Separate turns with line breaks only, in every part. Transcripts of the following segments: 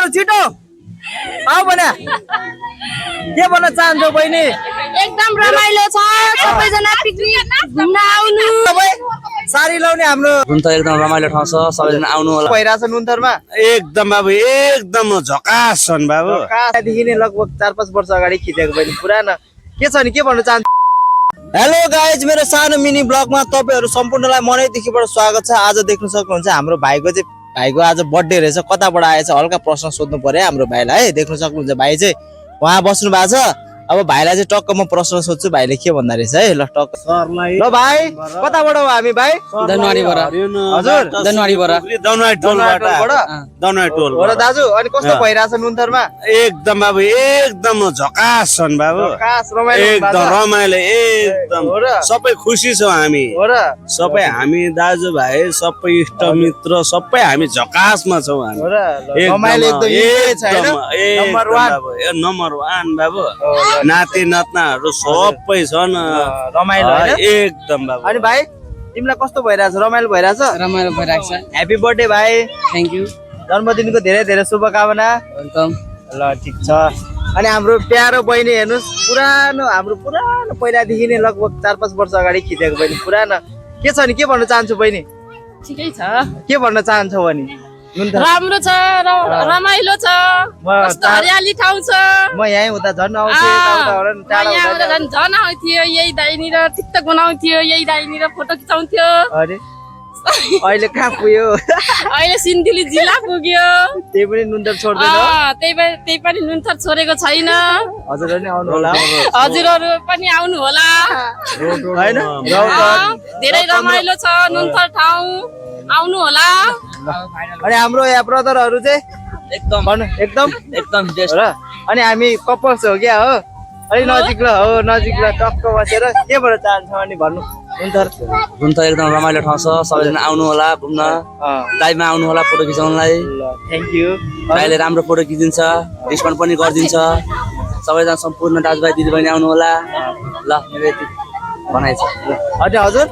बहिनीहरु छिटो आऊ भने के भन्न चाहन्छौ बहिनी
एकदम रमाइलो छ सबैजना पिकनिक घुम्न आउनु
सबै सारी लाउने हाम्रो
नुन त एकदम रमाइलो ठाउँ छ सबैजना आउनु होला
भइराछ नुनथरमा
एकदम बाबु एकदम झकास छन् बाबु
देखि नै लगभग 4-5 वर्ष अगाडि खिचेको बहिनी पुरानो के छ नि के भन्न चाहन्छु हेलो गाइज मेरो सानो मिनी ब्लगमा तपाईहरु सम्पूर्णलाई मनैदेखिबाट स्वागत छ आज देख्न सक्नुहुन्छ हाम्रो भाइको आज बर्थडे रहेछ कताबाट आएछ हल्का प्रश्न सोध्नु पर्यो हाम्रो भाइलाई है देख्न सक्नुहुन्छ भाइ चाहिँ वहाँ बस्नु भएको छ अब भाइलाई चाहिँ टक्क म प्रश्न सोध्छु भाइले के भन्दा रहेछ है ल टक्क ल भाइ कताबाट हो हामी भाइ
दनवाडीबाट
हजुर
दनवाडी टोल
हो र दाजु अनि कस्तो भइराछ नुनथरमा
एकदम बाबु एकदम झकास छन् बाबु
खास रमाइलो
एकदम रमाइलो एकदम
हो र
सबै खुसी छौँ हामी
हो र
सबै हामी दाजुभाइ सबै इष्ट मित्र सबै हामी झकासमा छौँ हामी
हो र रमाइलो एकदम यही छ हैन
नम्बर 1 बाबु नाति नातनाहरु सबै छन्
रमाइलो हैन
एकदम बाबु
अनि भाइ तिमीलाई कस्तो भइराछ रमाइलो भइराछ
रमाइलो भइरहेको छ
ह्यापी बर्थडे भाइ
थ्यांक यू
जन्मदिनको धेरै धेरै शुभकामना
वेलकम
ल ठीक छ अनि हाम्रो प्यारो बहिनी हेर्नुस् हाम्रो पुरानो पहिलादेखि नै लगभग 4-5 वर्ष अगाडि खिचेको बहिनी पुरानो के छ नि के भन्न चाहन्छु बहिनी
ठिकै छ
के भन्न चाहन्छौ भने
राम्रो छ रमाइलो छ कस्तो हरियाली ठाउँ छ
म यही हुँदा झन् आउँथे
यहाँ आउँदा झन् आउँथ्यो यही दाइनिर टिकटक बनाउँथ्यो यही दाइनिर फोटो खिचाउँथ्यो
अरे अहिले कहाँ पुग्यो
अहिले सिन्धुली जिल्ला पुग्यो
त्यही पनि नुनथर छोड्दैन
त्यही पनि नुनथर छोडेको छैन
हजुरहरु नि आउनु होला
हजुरहरु पनि आउनु होला
हैन
धेरै रमाइलो छ नुनथर ठाउँ आउनु होला
अनि हाम्रो यहाँ ब्रदरहरु चाहिँ
एकदम
भन्नु एकदम
एकदम
र अनि हामी कपल्स हो क्या हो अलि नजिक ल टक्क बसेर के भन्न चाहन्छ अनि भन्नु
नुन त एकदम रमाइलो ठाउँ छ सबैजना आउनु होला घुम्न लाइभमा आउनु होला फोटो खिचाउनलाई
ल थ्यांक यू
भाइले राम्रो फोटो खिचिदिन्छ डिस्काउन्ट पनि गरिदिन्छ सबैजना सम्पूर्ण दाजुभाइ दिदीबहिनी आउनु होला ल मेरो यति भनाइ छ
अझै हजुर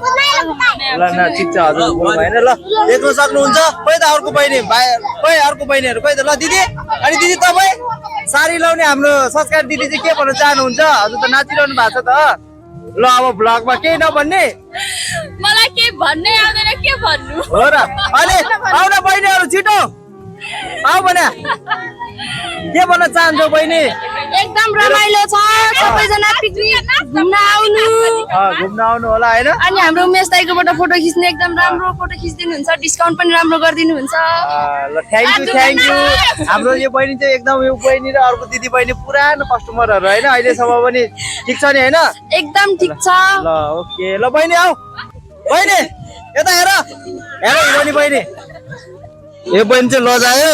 ल न ठिक छ हजुर बोल्नु भएन ल देख्न सक्नुहुन्छ खोइ त अर्को बहिनी भाइ खोइ अर्को बहिनीहरु खोइ त ल दिदी अनि दिदी तपाई सारी लाउने हाम्रो संस्कार दिदी चाहिँ के भन्न चाहनुहुन्छ हजुर त नाचिरहनु भएको छ त ल अब ब्लगमा केही नभन्ने
मलाई के भन्ने आउँदैन के भन्नु
हो र अनि आउन बहिनीहरु छिटो आऊ भने के भन्न चाहन्छौ बहिनी
एकदम रमाइलो छ सबैजना पिकनिक घुम्न आउनु
घुम्न आउनु होला हैन
अनि हाम्रो उमेश दाइकोबाट फोटो खिच्ने एकदम राम्रो फोटो खिचिदिनु हुन्छ डिस्काउन्ट पनि राम्रो गरिदिनु हुन्छ
ल थ्यांक यू हाम्रो यो बहिनी चाहिँ एकदम यो बहिनी र अर्को दिदी बहिनी पुरानो कस्टमरहरु हैन अहिलेसम्म पनि ठीक छ नि हैन
एकदम ठीक छ
ल ओके ल बहिनी आऊ बहिनी यता हेर बहिनी यो बहिनी चाहिँ लजायो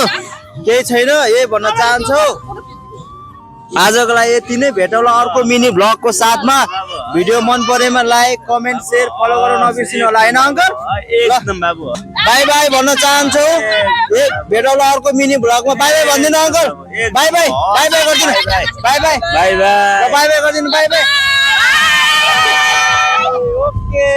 केही छैन यही भन्न चाहन्छौ आजको लागि यति नै भेटौँला अर्को मिनी ब्लगको साथमा भिडियो मन परेमा लाइक कमेन्ट शेयर फलो गर्न नबिर्सिनु होला हैन अंकल
एकदम बाबु
बाइ बाइ भन्न चाहन्छौ ए भेटौँला अर्को मिनी ब्लगमा बाइ बाइ भन्दिनु अंकल बाइ बाइ गर्दिनु बाइ बाइ
बाइ बाइ
गरिदिनु बाइ बाइ ओके